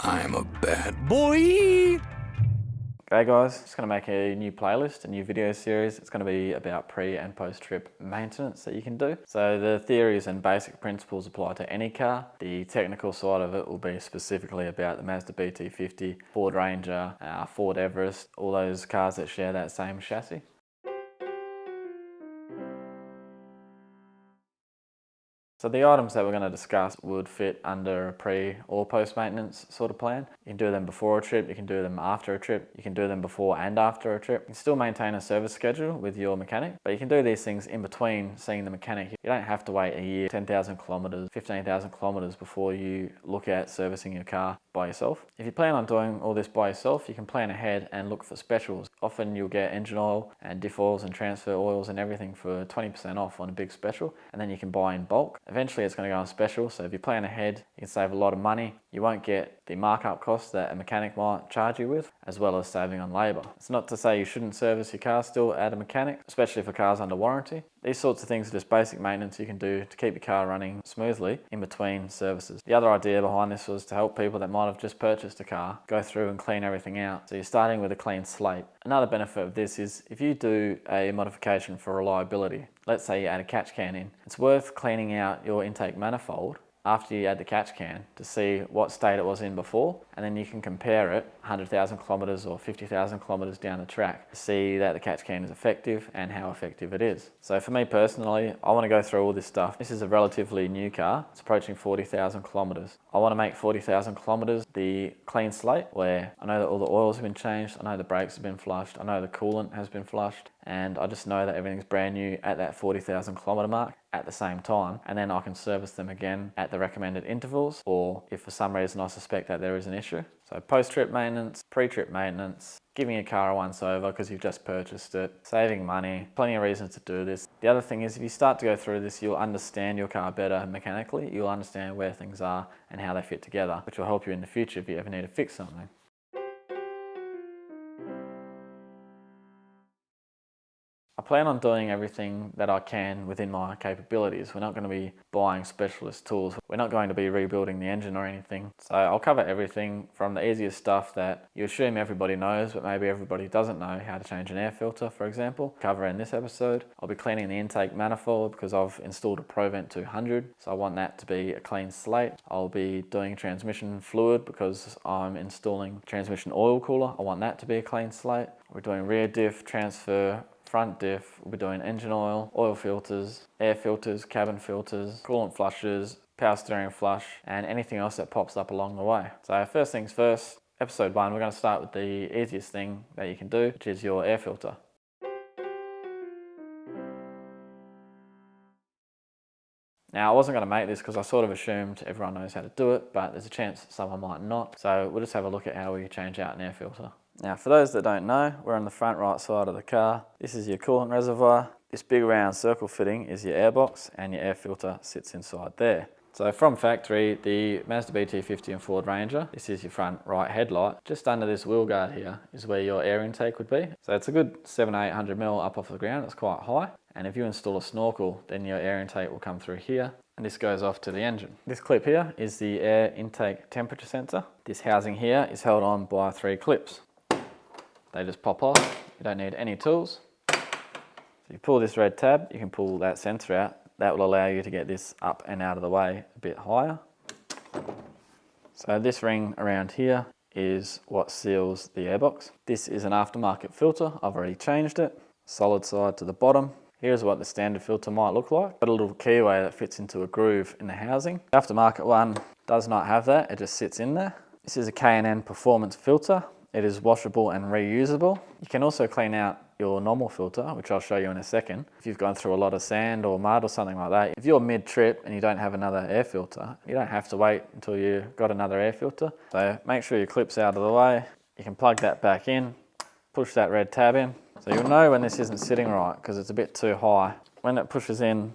I'm a bad boy. Okay guys, just going to make a new playlist, a new video series. It's going to be about pre and post trip maintenance that you can do. So the theories and basic principles apply to any car. The technical side of it will be specifically about the Mazda BT-50, Ford Ranger, Ford Everest, all those cars that share that same chassis. So the items that we're going to discuss would fit under a pre or post maintenance sort of plan. You can do them before a trip, you can do them after a trip, you can do them before and after a trip. You can still maintain a service schedule with your mechanic, but you can do these things in between seeing the mechanic. You don't have to wait a year, 10,000 kilometers, 15,000 kilometers before you look at servicing your car by yourself. If you plan on doing all this by yourself, you can plan ahead and look for specials. Often you'll get engine oil and diff oils and transfer oils and everything for 20% off on a big special, and then you can buy in bulk. Eventually it's going to go on special, so if you plan ahead, you can save a lot of money. You won't get the markup costs that a mechanic might charge you with, as well as saving on labour. It's not to say you shouldn't service your car still at a mechanic, especially for cars under warranty. These sorts of things are just basic maintenance you can do to keep your car running smoothly in between services. The other idea behind this was to help people that might have just purchased a car go through and clean everything out. So you're starting with a clean slate. Another benefit of this is if you do a modification for reliability, let's say you add a catch can in, it's worth cleaning out your intake manifold after you add the catch can to see what state it was in before, and then you can compare it 100,000 kilometers or 50,000 kilometers down the track to see that the catch can is effective and how effective it is. So for me personally, I want to go through all this stuff. This is a relatively new car. It's approaching 40,000 kilometers. I want to make 40,000 kilometers the clean slate, where I know that all the oils have been changed, I know the brakes have been flushed, I know the coolant has been flushed, and I just know that everything's brand new at that 40,000 kilometer mark at the same time, and then I can service them again at the recommended intervals, or if for some reason I suspect that there is an issue. So post-trip maintenance, pre-trip maintenance, giving your car a once over because you've just purchased it, saving money, plenty of reasons to do this. The other thing is if you start to go through this, you'll understand your car better mechanically, you'll understand where things are and how they fit together, which will help you in the future if you ever need to fix something. I plan on doing everything that I can within my capabilities. We're not going to be buying specialist tools. We're not going to be rebuilding the engine or anything. So I'll cover everything from the easiest stuff that you assume everybody knows, but maybe everybody doesn't know, how to change an air filter, for example. Cover in this episode. I'll be cleaning the intake manifold because I've installed a ProVent 200. So I want that to be a clean slate. I'll be doing transmission fluid because I'm installing transmission oil cooler. I want that to be a clean slate. We're doing rear diff, transfer, front diff, we'll be doing engine oil filters, air filters, cabin filters, coolant flushes, power steering flush, and anything else that pops up along the way. So first things first, episode 1, we're going to start with the easiest thing that you can do, which is your air filter. Now I wasn't going to make this because I sort of assumed everyone knows how to do it, but there's a chance someone might not. So we'll just have a look at how we change out an air filter. Now for those that don't know, we're on the front right side of the car. This is your coolant reservoir. This big round circle fitting is your airbox, and your air filter sits inside there. So from factory, the Mazda BT-50 and Ford Ranger, this is your front right headlight. Just under this wheel guard here is where your air intake would be. So it's a good 700-800 mil up off the ground, it's quite high. And if you install a snorkel, then your air intake will come through here, and this goes off to the engine. This clip here is the air intake temperature sensor. This housing here is held on by 3 clips. They just pop off, you don't need any tools. So you pull this red tab, you can pull that sensor out. That will allow you to get this up and out of the way a bit higher. So this ring around here is what seals the airbox. This is an aftermarket filter, I've already changed it. Solid side to the bottom. Here's what the standard filter might look like. Got a little keyway that fits into a groove in the housing. The aftermarket one does not have that, it just sits in there. This is a K&N performance filter. It is washable and reusable. You can also clean out your normal filter, which I'll show you in a second. If you've gone through a lot of sand or mud or something like that, if you're mid-trip and you don't have another air filter, you don't have to wait until you've got another air filter. So make sure your clip's out of the way. You can plug that back in, push that red tab in. So you'll know when this isn't sitting right because it's a bit too high. When it pushes in,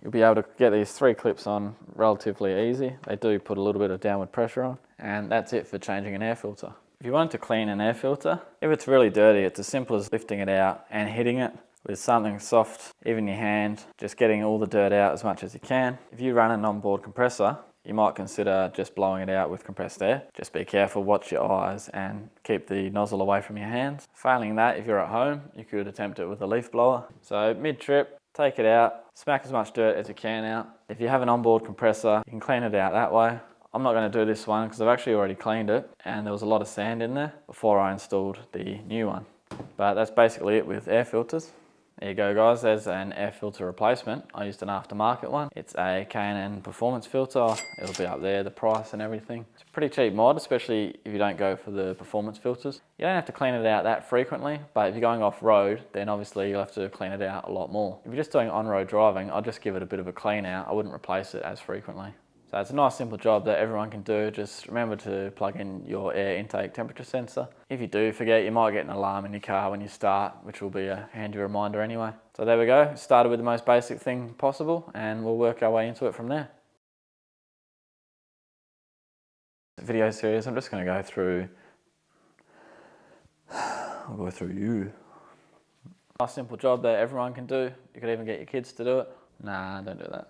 you'll be able to get these 3 clips on relatively easy. They do put a little bit of downward pressure on, and that's it for changing an air filter. If you want to clean an air filter, if it's really dirty, it's as simple as lifting it out and hitting it with something soft, even your hand, just getting all the dirt out as much as you can. If you run an onboard compressor, you might consider just blowing it out with compressed air. Just be careful, watch your eyes, and keep the nozzle away from your hands. Failing that, if you're at home, you could attempt it with a leaf blower. So mid-trip, take it out, smack as much dirt as you can out. If you have an onboard compressor, you can clean it out that way. I'm not going to do this one because I've actually already cleaned it and there was a lot of sand in there before I installed the new one. But that's basically it with air filters. There you go guys, there's an air filter replacement. I used an aftermarket one. It's a K&N performance filter. It'll be up there, the price and everything. It's a pretty cheap mod, especially if you don't go for the performance filters. You don't have to clean it out that frequently, but if you're going off road, then obviously you'll have to clean it out a lot more. If you're just doing on-road driving, I'll just give it a bit of a clean out. I wouldn't replace it as frequently. So it's a nice simple job that everyone can do. Just remember to plug in your air intake temperature sensor. If you do forget, you might get an alarm in your car when you start, which will be a handy reminder anyway. So there we go, started with the most basic thing possible and we'll work our way into it from there. Video series, I'm just going to go through, I'll go through you. Nice simple job that everyone can do. You could even get your kids to do it. Nah, don't do that.